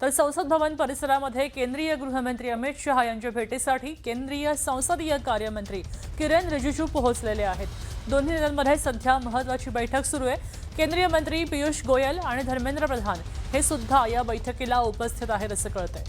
तर संसद भवन परिसरामध्ये केंद्रीय गृहमंत्री अमित शहा यांच्या भेटीसाठी केंद्रीय संसदीय कार्यमंत्री किरण रिजिजू पोहोचलेले आहेत। दोन्ही नेत्यांमध्ये सध्या महत्त्वाची बैठक सुरू आहे। केंद्रीय मंत्री पीयूष गोयल आणि धर्मेंद्र प्रधान हे सुद्धा या बैठकीला उपस्थित आहेत असं कळतंय।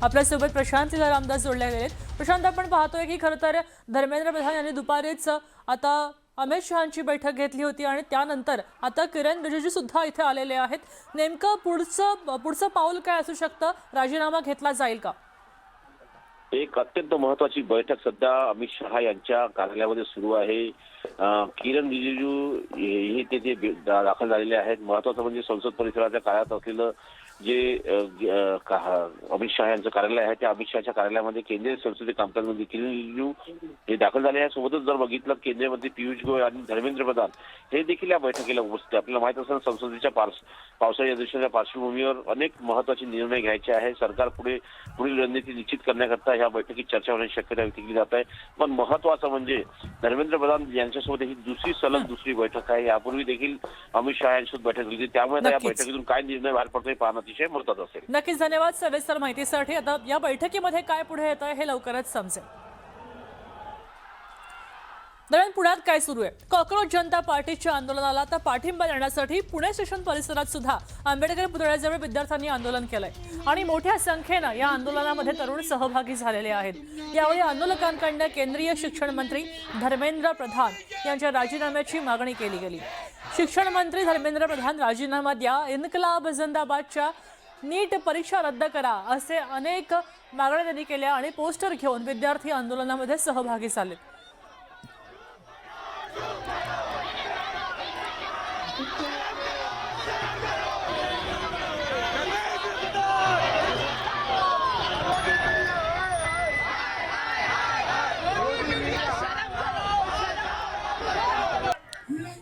आपल्यासोबत प्रशांत रामदास जोडले आहेत। प्रशांत, आपण पाहतोय की खरं तर धर्मेंद्र प्रधान यांनी दुपारीच आता अमित शहांची बैठक घेतली होती आणि त्यानंतर आता किरण रिजिजू सुद्धा इथे आलेले आहेत। नेमकं पुढचं पाऊल काय असू शकतं? राजीनामा घेतला जाईल का? एक अत्यंत महत्त्वाची बैठक सध्या अमित शहा यांच्या कार्यालयामध्ये सुरू आहे। किरण रिजिजू हे तेथे दाखल झालेले आहेत। महत्त्वाचं म्हणजे संसद परिसराच्या काळात असलेलं जे अमित शहा यांचं कार्यालय आहे त्या अमित शहाच्या कार्यालयामध्ये केंद्रीय संसदीय कामकाज मंत्री किरण रिजिजू हे दाखल झाले आहेत। सोबतच जर बघितलं केंद्रीय मंत्री पीयूष गोयल आणि धर्मेंद्र प्रधान हे देखील या बैठकीला उपस्थित। आपल्याला माहित असेल संसदेच्या पावसाळी अधिवेशनाच्या पार्श्वभूमीवर अनेक महत्त्वाचे निर्णय घ्यायचे आहे। सरकार पुढील रणनीती निश्चित करण्याकरता या बैठकीत चर्चा होण्याची शक्यता व्यक्त केली जात आहे। पण महत्त्वाचं म्हणजे धर्मेंद्र प्रधान यांच्यासोबत ही दुसरी बैठक आहे। यापूर्वी देखील अमित शहा यांच्यासोबत बैठक झाली, त्यामुळे या बैठकीतून काय निर्णय बाहेर पडतोय पाहणं अतिशय महत्त्वाचं असेल। नक्कीच, धन्यवाद सविस्तर माहितीसाठी। आता या बैठकीमध्ये काय पुढे येत आहे हे लवकरच समजेल। दरम्यान पुण्यात काय सुरू आहे? कॉकरोच जनता पार्टीच्या आंदोलनाला आता पाठिंबा देण्यासाठी पुणे स्टेशन परिसरात सुद्धा आंबेडकर पुतळ्याजवळ विद्यार्थ्यांनी आंदोलन केलंय आणि मोठ्या संख्येनं या आंदोलनामध्ये तरुण सहभागी झालेले आहेत। यावेळी आंदोलकांकडून केंद्रीय शिक्षण मंत्री धर्मेंद्र प्रधान यांच्या राजीनाम्याची मागणी केली गेली। शिक्षण मंत्री धर्मेंद्र प्रधान राजीनामा द्या, इन्कलाब जिंदाबादच्या नीट परीक्षा रद्द करा असे अनेक मागण्या त्यांनी केल्या आणि पोस्टर घेऊन विद्यार्थी आंदोलनामध्ये सहभागी झाले।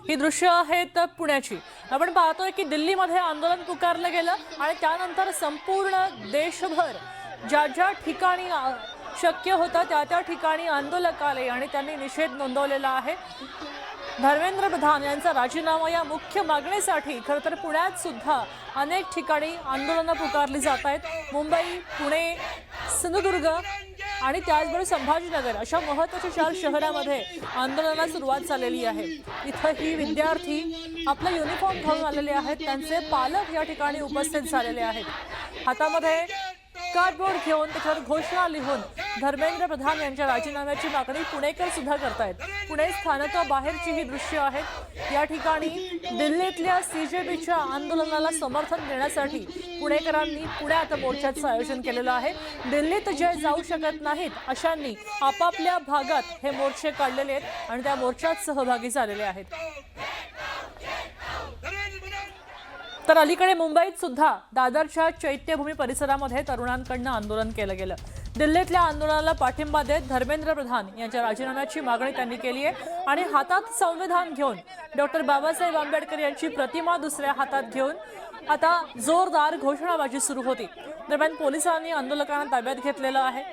ही दृश्य आहेत पुण्याची। आपण पाहतोय की दिल्लीमध्ये आंदोलन पुकारलं गेलं आणि त्यानंतर संपूर्ण देशभर ज्या ठिकाणी शक्य होतं त्या ठिकाणी आंदोलक आले आणि त्यांनी निषेध नोंदवलेला आहे। धर्मेंद्र प्रधान यांचा राजीनामा या मुख्य मागणीसाठी खरं तर पुण्यात सुद्धा अनेक ठिकाणी आंदोलनं पुकारली जात आहेत। मुंबई, पुणे, सिंधुदुर्ग आणि त्याचबरोबर संभाजीनगर अशा महत्त्वाच्या 4 शहरांमध्ये आंदोलनाला सुरुवात झालेली आहे। इथंही विद्यार्थी आपला युनिफॉर्म घालून आलेले आहेत, त्यांचे पालक या ठिकाणी उपस्थित झालेले आहेत। हातामध्ये कार्डबोर्ड घेऊन त्याच्यावर घोषणा लिहून धर्मेंद्र प्रधान यांच्या राजीनाम्याची मागणी पुणेकर सुद्धा करतायत। पुणे स्थानकाबाहेरची ही दृश्य आहेत। या ठिकाणी दिल्लीतल्या सीजेपीच्या आंदोलनाला समर्थन देण्यासाठी पुणेकरांनी पुण्यात मोर्चाचं आयोजन केलेलं आहे। दिल्लीत जे जाऊ शकत नाहीत अशांनी आपापल्या भागात हे मोर्चे काढलेले आहेत आणि त्या मोर्चात सहभागी झालेले आहेत। तर अलीकडे मुंबईत सुद्धा दादरच्या चैत्यभूमी परिसरामध्ये तरुणांकडून आंदोलन केलं गेलं। दिल्लीतल्या आंदोलनाला पाठिंबा देत धर्मेंद्र प्रधान यांच्या राजीनाम्याची मागणी त्यांनी केली आहे आणि हातात संविधान घेऊन डॉक्टर बाबासाहेब आंबेडकर यांची प्रतिमा दुसऱ्या हातात घेऊन आता जोरदार घोषणाबाजी सुरू होती। दरम्यान पोलिसांनी आंदोलकांना ताब्यात घेतलेलं आहे।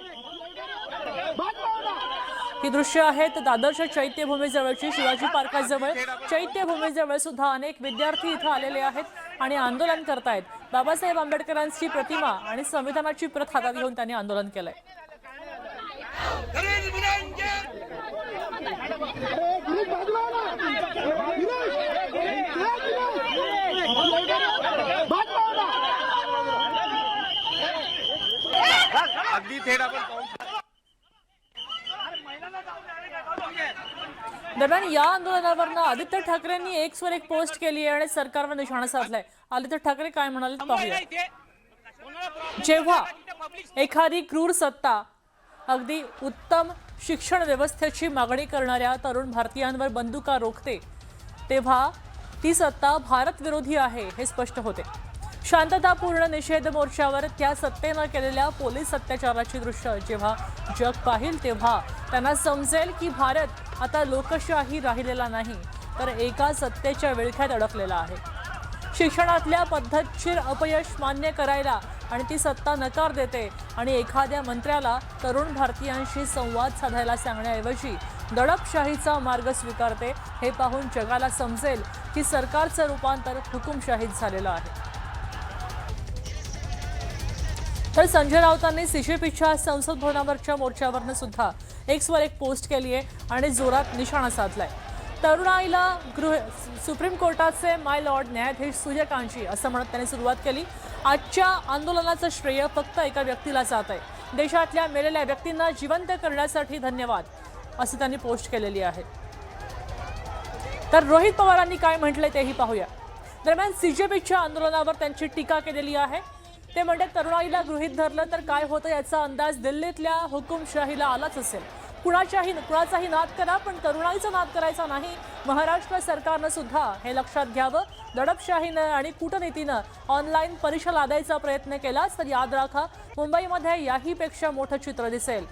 ही दृश्य आहेत दादरच्या चैत्यभूमीजवळची। शिवाजी पार्काजवळ चैत्यभूमीजवळ सुद्धा अनेक विद्यार्थी इथं आलेले आहेत आणि आंदोलन करतायत। बाबासाहेब आंबेडकरांची प्रतिमा आणि संविधानाची प्रत हातात घेऊन त्यांनी आंदोलन केलंय। दरम्यान या आंदोलनावरनं आदित्य ठाकरेंनी एकवर एक पोस्ट केली आहे आणि सरकारवर निशाणा साधलाय। आदित्य ठाकरे काय म्हणाले पाहूया। जेव्हा एखादी क्रूर सत्ता अगदी उत्तम शिक्षण व्यवस्थेची मागणी करणाऱ्या तरुण भारतीयांवर बंदुका रोखते तेव्हा ती सत्ता भारत विरोधी आहे हे स्पष्ट होते। शांततापूर्ण निषेध मोर्चावर त्या सत्तेनं केलेल्या पोलीस अत्याचाराची दृश्य जेव्हा जग पाहिल तेव्हा त्यांना समजेल की भारत आता लोकशाही राहिलेला नाही तर एका सत्तेच्या विळख्यात अडकलेला आहे। शिक्षणातल्या पद्धतशीर अपयश मान्य करायला आणि ती सत्ता नकार देते आणि एखाद्या मंत्र्याला तरुण भारतीयांशी संवाद साधायला सांगण्याऐवजी दडपशाहीचा मार्ग स्वीकारते हे पाहून जगाला समजेल की सरकारचं रूपांतर हुकुमशाहीत झालेलं आहे। तर संजय राऊतांनी सीजेपीच्या संसद भवनावरच्या मोर्चावरनं सुद्धा एक्सवर एक पोस्ट केली आहे आणि जोरात निशाणा साधलाय. तरुणाईला सुप्रीम कोर्टाचे माय लॉर्ड न्यायाधीश सूर्यकांतजी असं म्हणत त्यांनी सुरुवात केली. आजच्या आंदोलनाचं श्रेय फक्त एका व्यक्तीला जात आहे. देशातल्या मेलेल्या व्यक्तींना जिवंत करण्यासाठी धन्यवाद असं त्यांनी पोस्ट केलेली आहे. तर रोहित पवारांनी काय म्हटलंय तेही पाहूया. दरम्यान सीजेपीच्या आंदोलनावर त्यांची टीका केलेली आहे. ते म्हणते तरुणाईला गृहीत धरलं तर काय होतं याचा अंदाज दिल्लीतल्या हुकुमशाहीला आलाच असेल. कुणाचाही नाद करा पण तरुणाईचा नाद करायचा नाही. महाराष्ट्र सरकारनं सुद्धा हे लक्षात घ्यावं. दडपशाहीनं आणि कूटनीतीनं ऑनलाईन परीक्षा लादायचा प्रयत्न केलाच तर याद राखा मुंबईमध्ये याहीपेक्षा मोठं चित्र दिसेल.